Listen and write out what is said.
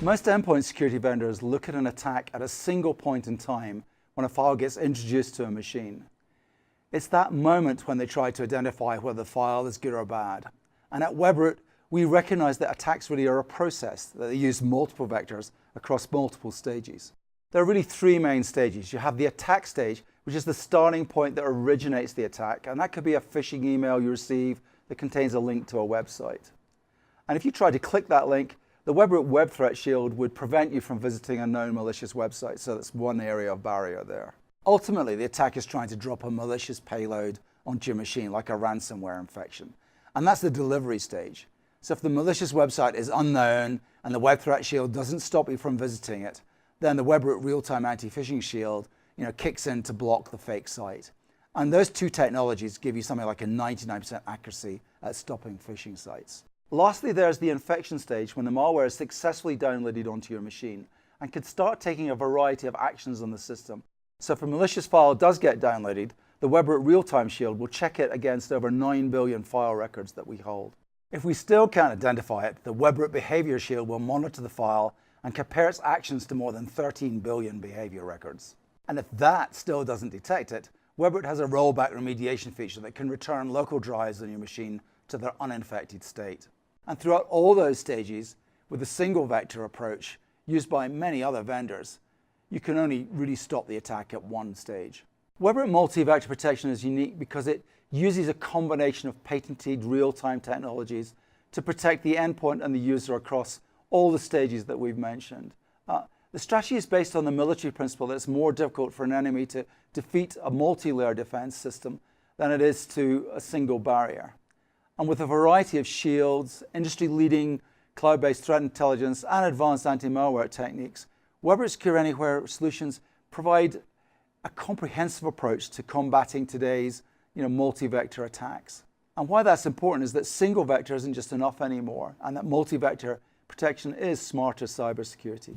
Most endpoint security vendors look at an attack at a single point in time when a file gets introduced to a machine. It's that moment when they try to identify whether the file is good or bad. And at Webroot, we recognize that attacks really are a process, that they use multiple vectors across multiple stages. There are really three main stages. You have the attack stage, which is the starting point that originates the attack, and that could be a phishing email you receive that contains a link to a website. And if you try to click that link, the Webroot Web Threat Shield would prevent you from visiting a known malicious website, so that's one area of barrier there. Ultimately, the attack is trying to drop a malicious payload onto your machine, like a ransomware infection. And that's the delivery stage. So if the malicious website is unknown and the Web Threat Shield doesn't stop you from visiting it, then the Webroot Real-Time Anti-Phishing Shield kicks in to block the fake site. And those two technologies give you something like a 99% accuracy at stopping phishing sites. Lastly, there's the infection stage, when the malware is successfully downloaded onto your machine and can start taking a variety of actions on the system. So if a malicious file does get downloaded, the Webroot Real-Time Shield will check it against over 9 billion file records that we hold. If we still can't identify it, the Webroot Behavior Shield will monitor the file and compare its actions to more than 13 billion behavior records. And if that still doesn't detect it, Webroot has a rollback remediation feature that can return local drives on your machine to their uninfected state. And throughout all those stages, with a single vector approach used by many other vendors, you can only really stop the attack at one stage. Webroot multi-vector protection is unique because it uses a combination of patented real-time technologies to protect the endpoint and the user across all the stages that we've mentioned. The strategy is based on the military principle that it's more difficult for an enemy to defeat a multi-layer defense system than it is to a single barrier. And with a variety of shields, industry-leading cloud-based threat intelligence, and advanced anti-malware techniques, Webroot Secure Anywhere solutions provide a comprehensive approach to combating today's multi-vector attacks. And why that's important is that single vector isn't just enough anymore, and that multi-vector protection is smarter cybersecurity.